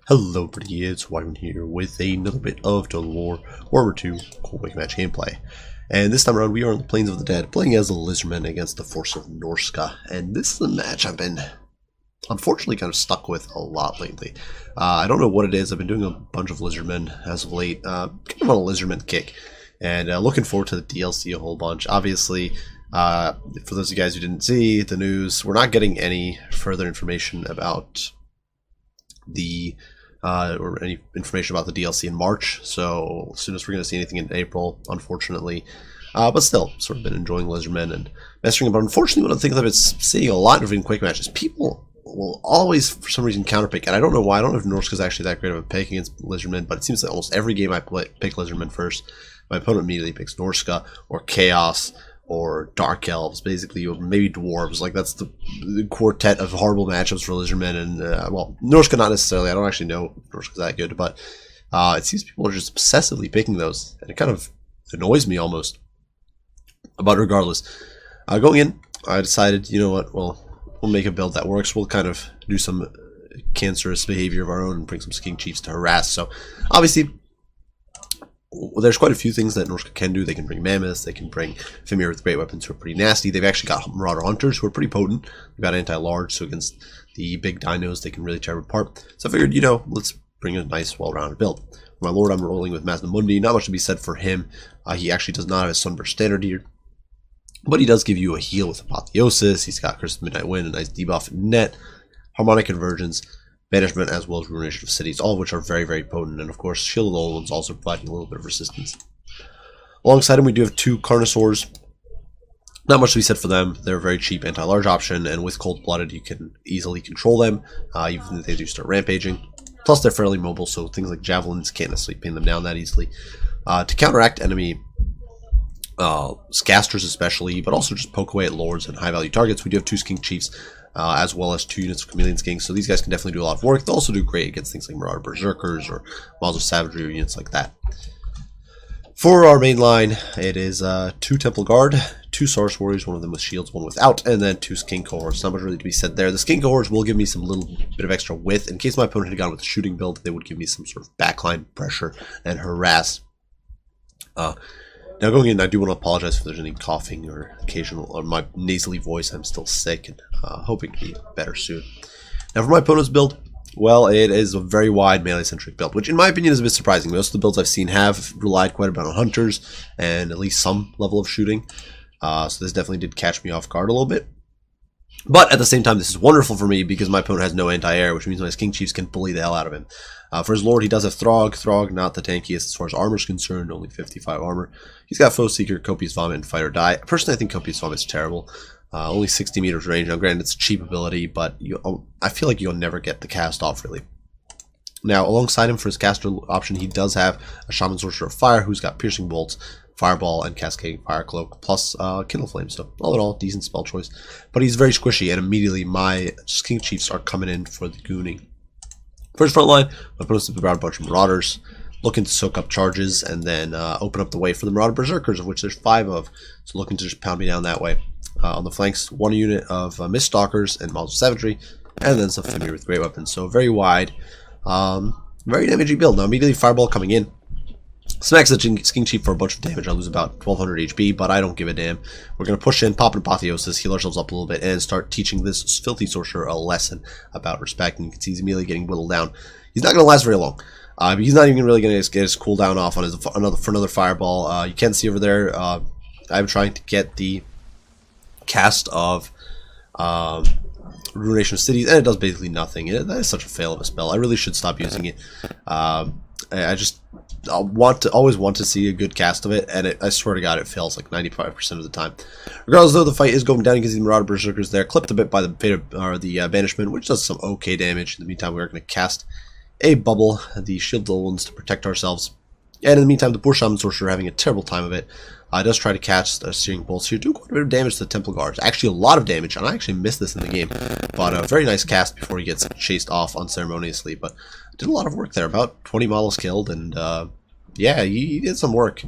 Hello everybody, it's Wyman here with another bit of Total War Warhammer 2 Cold Wake Match gameplay. And this time around we are on the Plains of the Dead, playing as the Lizardmen against the force of Norsca. And this is a match I've been, unfortunately, kind of stuck with a lot lately. I don't know what it is. I've been doing a bunch of Lizardmen as of late, kind of on a Lizardmen kick. And looking forward to the DLC a whole bunch. Obviously, for those of you guys who didn't see the news, we're not getting any further information about the or any information about the DLC in March, so as soon as we're going to see anything in April, unfortunately. But still, sort of been enjoying Lizardmen and messing about. Unfortunately, one of the things I've been seeing a lot of in Quake matches, people will always, for some reason, counterpick, and I don't know why. I don't know if Norsca is actually that great of a pick against Lizardmen, but it seems like almost every game I pick Lizardmen first, my opponent immediately picks Norsca or Chaos or Dark Elves, basically, or maybe Dwarves. Like, that's the quartet of horrible matchups for Lizardmen, and, well, Norsca not necessarily. I don't actually know if Norsca's that good, but it seems people are just obsessively picking those, and it kind of annoys me almost. But regardless, going in, I decided, you know what, well, we'll make a build that works. We'll kind of do some cancerous behavior of our own and bring some Skink Chiefs to harass. So, obviously, well, there's quite a few things that Norsca can do. They can bring Mammoths, they can bring Fimir with great weapons who are pretty nasty. They've actually got Marauder Hunters who are pretty potent. They've got anti-large, so against the big dinos they can really tear apart. So I figured, you know, let's bring a nice, well-rounded build. For my lord, I'm rolling with Mazdamundi. Not much to be said for him. He actually does not have a Sunburst Standard here, but he does give you a heal with Apotheosis. He's got Curse of Midnight Wind, a nice debuff in net, Harmonic Convergence, Banishment, as well as Ruination of Cities, all of which are very, very potent, and of course Shield of the Old Ones also providing a little bit of resistance. Alongside him we do have two Carnosaurs. Not much to be said for them. They're a very cheap anti-large option, and with Cold Blooded you can easily control them, even if they do start rampaging. Plus they're fairly mobile, so things like Javelins can't necessarily pin them down that easily. To counteract enemy Scasters especially, but also just poke away at Lords and high-value targets, we do have two Skink Chiefs, as well as two units of Chameleon Skinks, so these guys can definitely do a lot of work. They also do great against things like Marauder Berserkers or Models of Savagery or units like that. For our main line, it is two Temple Guard, two Saurus Warriors, one of them with shields, one without, and then two Skink Cohorts. Not much really to be said there. The Skink Cohorts will give me some little bit of extra width. In case my opponent had gone with a shooting build, they would give me some sort of backline pressure and harass. Now going in, I do want to apologize if there's any coughing or occasional, or my nasally voice. I'm still sick and hoping to be better soon. Now for my opponent's build, well, it is a very wide melee-centric build, which in my opinion is a bit surprising. Most of the builds I've seen have relied quite a bit on hunters and at least some level of shooting. So this definitely did catch me off guard a little bit. But at the same time, this is wonderful for me because my opponent has no anti-air, which means my Skink Chiefs can bully the hell out of him. For his lord, he does have Throg. Throg, not the tankiest as far as armor is concerned, only 55 armor. He's got Foe Seeker, Copious Vomit, and Fight or Die. Personally, I think Copious Vomit is terrible. Only 60 meters range. Now, granted, it's a cheap ability, but I feel like you'll never get the cast off, really. Now, alongside him for his caster option, he does have a Shaman Sorcerer of Fire who's got Piercing Bolts, Fireball, and Cascading Fire Cloak, plus Kindle Flame. So, all in all, decent spell choice. But he's very squishy, and immediately my Skink Chiefs are coming in for the gooning. For his front line, my opponent's around a bunch of Marauders, looking to soak up charges and then open up the way for the Marauder Berserkers, of which there's 5 of. So, looking to just pound me down that way. On the flanks, 1 unit of Mist Stalkers and Models of Savagery, and then some Fimir with great weapons. So, very wide, very damaging build. Now, immediately Fireball coming in smacks the Skink Chief for a bunch of damage. I lose about 1200 HP, but I don't give a damn. We're going to push in, pop an Apotheosis, heal ourselves up a little bit, and start teaching this filthy sorcerer a lesson about respect. And you can see he's immediately getting whittled down. He's not going to last very long. He's not even really going to get his cooldown off on another Fireball. You can see over there, I'm trying to get the cast of Ruination of Cities, and it does basically nothing. That is such a fail of a spell. I really should stop using it. I always want to see a good cast of it, and I swear to God, it fails like 95% of the time. Regardless, though, the fight is going down because the Marauder Berserkers there, clipped a bit by the Banishment, which does some okay damage. In the meantime, we're going to cast a bubble, the Shield of the Old Ones, to protect ourselves. And in the meantime, the poor Shaman Sorcerer having a terrible time of it. Does try to catch Searing Bolts here, do quite a bit of damage to the Temple Guards. Actually, a lot of damage, and I actually missed this in the game. But a very nice cast before he gets chased off unceremoniously. But did a lot of work there, about 20 models killed, and yeah, he did some work.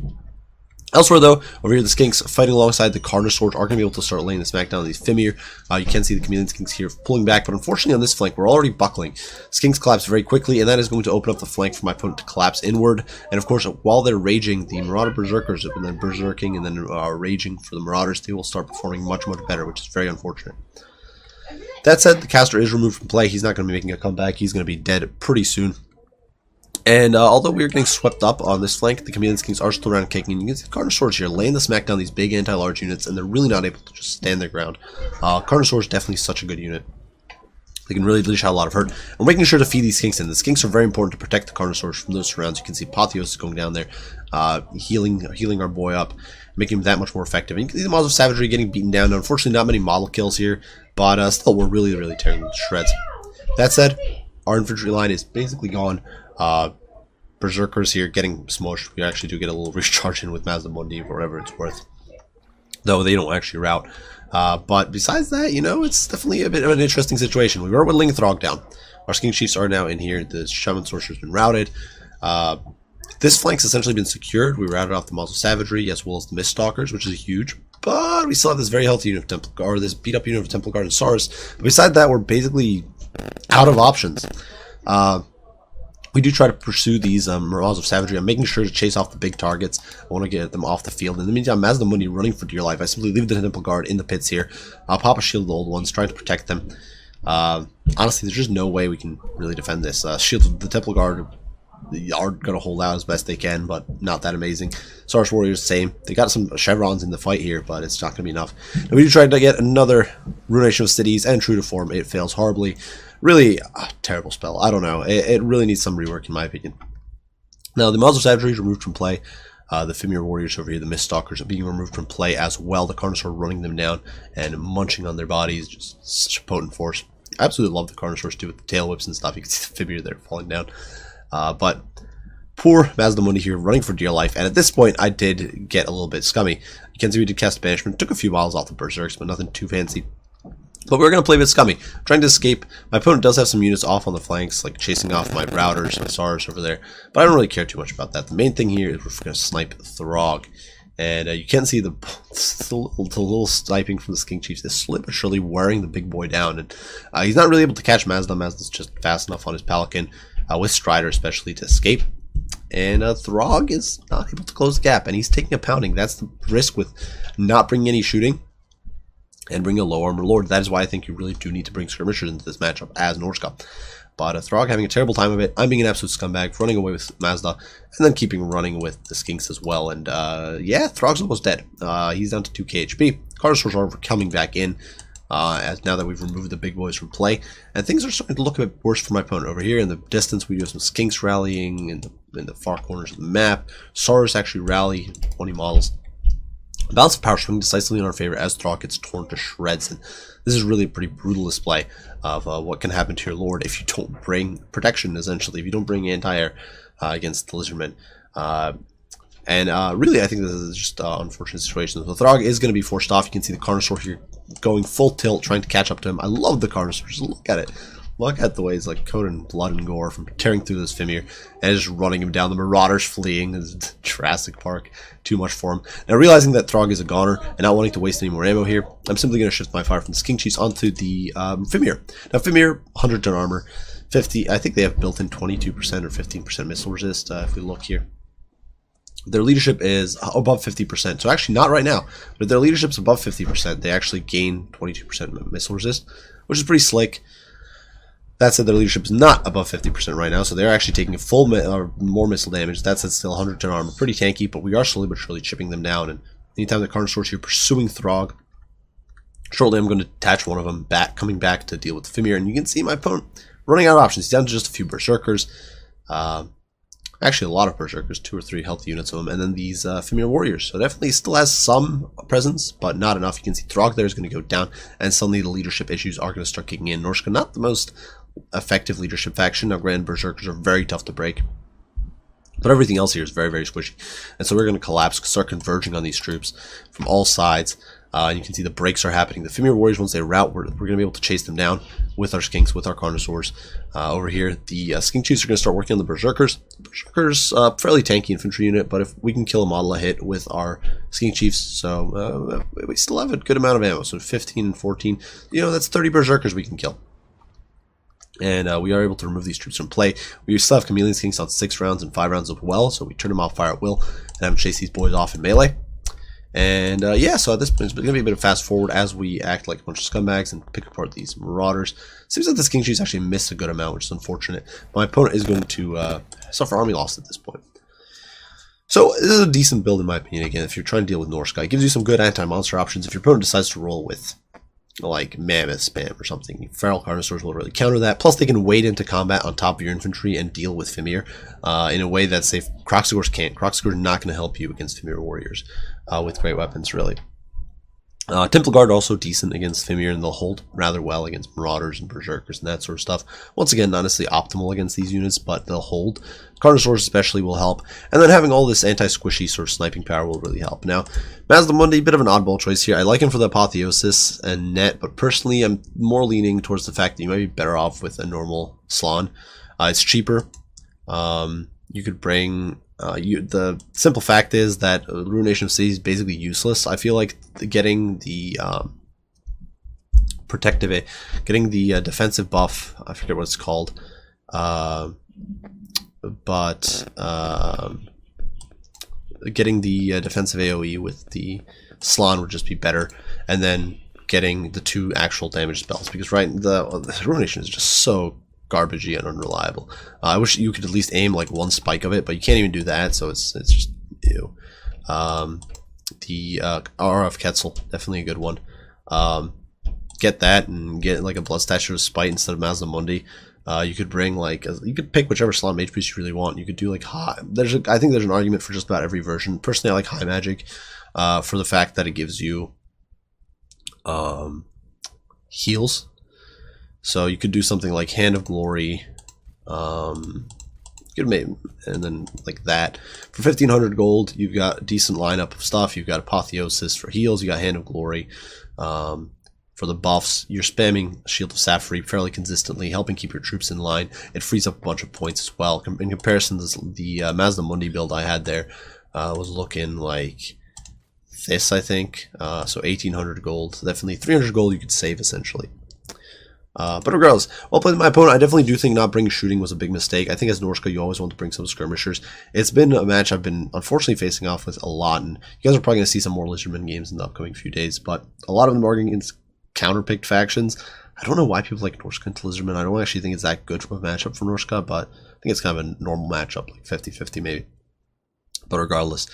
Elsewhere, though, over here, the Skinks fighting alongside the Carnosaurs are going to be able to start laying the smackdown on these Fimir. You can see the Chameleon Skinks here pulling back, but unfortunately on this flank, we're already buckling. Skinks collapse very quickly, and that is going to open up the flank for my opponent to collapse inward. And of course, while they're raging, the Marauder Berserkers have been berserking and then raging for the Marauders. They will start performing much, much better, which is very unfortunate. That said, the caster is removed from play. He's not going to be making a comeback. He's going to be dead pretty soon. And although we are getting swept up on this flank, the Chameleon Skinks are still around kicking. You can see the Carnosaurs here laying the smack down these big anti-large units, and they're really not able to just stand their ground. Carnosaurs definitely such a good unit. They can really dish out a lot of hurt. And making sure to feed these Skinks in. The Skinks are very important to protect the Carnosaurs from those surrounds. You can see Apotheos is going down there, healing our boy up, making him that much more effective. And you can see the Models of Savagery getting beaten down. Now, unfortunately, not many model kills here, but still, we're really, really tearing them to shreds. That said, our infantry line is basically gone. Berserkers here getting smushed. We actually do get a little recharge in with Mazdamundi for whatever it's worth, though they don't actually rout. But besides that, you know, it's definitely a bit of an interesting situation. We were whittling Throg down. Our Skink Chiefs are now in here. The Shaman Sorcerer's been routed. This flank's essentially been secured. We routed off the Models of Savagery as well as the Mist Stalkers, which is huge. But we still have this very healthy unit of Temple Guard, or this beat up unit of Temple Guard and Saurus. But besides that, we're basically out of options. We do try to pursue these Models of Savagery. I'm making sure to chase off the big targets. I want to get them off the field. In the meantime, Mazdamundi running for dear life. I simply leave the Temple Guard in the pits here. I'll pop a shield the old ones, trying to protect them. Honestly, there's just no way we can really defend this. Shield the Temple Guard are going to hold out as best they can, but not that amazing. Saurus Warriors, same. They got some chevrons in the fight here, but it's not going to be enough. And we do try to get another Ruination of Cities, and true to form, it fails horribly. Really a terrible spell. I don't know. It really needs some rework in my opinion. Now, the Models of Savagery is removed from play. The Fimir Warriors over here, the Mist Stalkers, are being removed from play as well. The Carnosaur running them down and munching on their bodies. Just such a potent force. I absolutely love the Carnosaurs too with the tail whips and stuff. You can see the Fimir there falling down. But poor Mazdamundi here running for dear life. And at this point, I did get a little bit scummy. You can see we did cast Banishment. Took a few miles off the Berserks, but nothing too fancy. But we're going to play a bit scummy, trying to escape. My opponent does have some units off on the flanks, like chasing off my routers and Saurus over there. But I don't really care too much about that. The main thing here is we're going to snipe Throg. And you can see the little sniping from the Skink Chiefs. They're slowly but surely wearing the big boy down. And he's not really able to catch Mazda. Mazda's just fast enough on his Pelican, with Strider especially, to escape. And Throg is not able to close the gap. And he's taking a pounding. That's the risk with not bringing any shooting and bring a low armor lord. That is why I think you really do need to bring skirmishers into this matchup as Norsca. But Throg having a terrible time of it. I'm being an absolute scumbag, running away with Mazda, and then keeping running with the Skinks as well. And yeah, Throg's almost dead. He's down to 2k HP. Carnosaurs are coming back in as now that we've removed the big boys from play. And things are starting to look a bit worse for my opponent. Over here in the distance, we do have some Skinks rallying in the far corners of the map. Saurus actually rally 20 models. Balance of power swing decisively in our favor as Throg gets torn to shreds, and this is really a pretty brutal display of what can happen to your lord if you don't bring protection, essentially, if you don't bring anti-air against the Lizardmen. Really, I think this is just an unfortunate situation. So Throg is going to be forced off. You can see the Carnosaur here going full tilt, trying to catch up to him. I love the Carnosaur. Just look at it. Look at the way he's like coated in blood and gore from tearing through this Fimir and just running him down. The Marauders fleeing. This is Jurassic Park. Too much for him. Now, realizing that Throg is a goner and not wanting to waste any more ammo here, I'm simply going to shift my fire from the Skink Chiefs onto the Fimir. Now, Fimir, 100 ton armor, 50. I think they have built in 22% or 15% missile resist. If we look here, their leadership is above 50%. So actually, not right now, but if their leadership's above 50%, they actually gain 22% missile resist, which is pretty slick. That said, their leadership is not above 50% right now, so they're actually taking a full more missile damage. That said, still 100 ton armor, pretty tanky, but we are slowly but surely chipping them down. And anytime the Carnosaurs here pursuing Throg, shortly I'm going to attach one of them back, coming back to deal with the Fimir. And you can see my opponent running out of options. He's down to just a few Berserkers. Actually, a lot of Berserkers, 2 or 3 health units of them, and then these Fimir Warriors. So definitely still has some presence, but not enough. You can see Throg there is going to go down, and suddenly the leadership issues are going to start kicking in. Norsca, not the most effective leadership faction. Now, granted, Berserkers are very tough to break. But everything else here is very, very squishy. And so we're going to collapse, start converging on these troops from all sides. You can see the breaks are happening. The Fimir Warriors, once they rout, we're going to be able to chase them down with our Skinks, with our Carnosaurs. Over here, the Skink Chiefs are going to start working on the Berserkers. Berserkers, fairly tanky infantry unit, but if we can kill a model a hit with our Skink Chiefs, so we still have a good amount of ammo. So 15 and 14, you know, that's 30 Berserkers we can kill. And we are able to remove these troops from play. We still have Chameleon Skinks on 6 rounds and 5 rounds as well, so we turn them off fire at will and have them chase these boys off in melee. And yeah, so at this point, it's going to be a bit of fast forward as we act like a bunch of scumbags and pick apart these marauders. Seems like the Skink Chiefs actually missed a good amount, which is unfortunate. My opponent is going to suffer army loss at this point. So this is a decent build in my opinion. Again, if you're trying to deal with Norsca, it gives you some good anti-monster options. If your opponent decides to roll with like Mammoth Spam or something, Feral Carnosaurs will really counter that. Plus, they can wade into combat on top of your infantry and deal with Fimir in a way that, say, Kroxigors can't. Kroxigors are not going to help you against Fimir Warriors with great weapons, really. Temple Guard also decent against Fimir, and they'll hold rather well against Marauders and Berserkers and that sort of stuff. Once again, not necessarily optimal against these units, but they'll hold. Carnosaurs especially will help. And then having all this anti-squishy sort of sniping power will really help. Now, Mazdamundi, bit of an oddball choice here. I like him for the Apotheosis and Net, but personally I'm more leaning towards the fact that you might be better off with a normal Slan. It's cheaper. You could bring... the simple fact is that Ruination of Cities is basically useless. I feel like getting the defensive buff, I forget what it's called, getting the defensive AoE with the Slan would just be better, and then getting the 2 actual damage spells, because the Ruination is just so garbagey and unreliable. I wish you could at least aim like 1 spike of it, but you can't even do that, so it's just ew. The RF Quetzal, definitely a good one. Get that and get like a Blood Statue of Spite instead of Mazdamundi. You could bring like you could pick whichever Slan Mage Priest you really want. You could do like high. I think there's an argument for just about every version. Personally, I like High Magic for the fact that it gives you heals. So you could do something like Hand of Glory, you could make, and then like that. For 1500 gold, you've got a decent lineup of stuff. You've got Apotheosis for heals. You got Hand of Glory. For the buffs, you're spamming Shield of Sapphire fairly consistently, helping keep your troops in line. It frees up a bunch of points as well. In comparison, the Mazdamundi build I had there was looking like this, I think. So 1800 gold, definitely 300 gold you could save essentially. But regardless, while playing my opponent, I definitely do think not bringing shooting was a big mistake. I think as Norsca, you always want to bring some skirmishers. It's been a match I've been unfortunately facing off with a lot, and you guys are probably going to see some more Lizardmen games in the upcoming few days, but a lot of them are against counterpicked factions. I don't know why people like Norsca into Lizardmen. I don't actually think it's that good from a matchup for Norsca, but I think it's kind of a normal matchup, like 50-50 maybe. But regardless,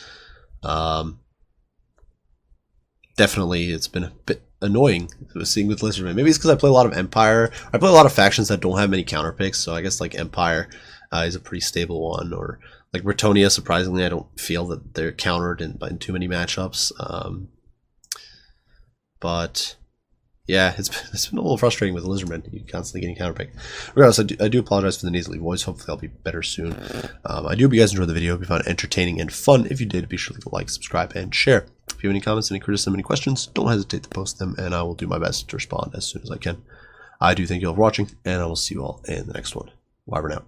definitely it's been a bit annoying seeing with Lizardmen. Maybe it's because I play a lot of Empire. I play a lot of factions that don't have many counterpicks, so I guess like Empire is a pretty stable one, or like Bretonia. Surprisingly, I don't feel that they're countered in too many matchups. But yeah, it's been a little frustrating with Lizardmen. You constantly getting counterpicked. Regardless, I do apologize for the nasally voice. Hopefully I'll be better soon. I do hope you guys enjoyed the video. If you found it entertaining and fun, if you did, be sure to leave a like, subscribe, and share. If you have any comments, any criticism, any questions, don't hesitate to post them, and I will do my best to respond as soon as I can. I do thank you all for watching, and I will see you all in the next one. Bye for now.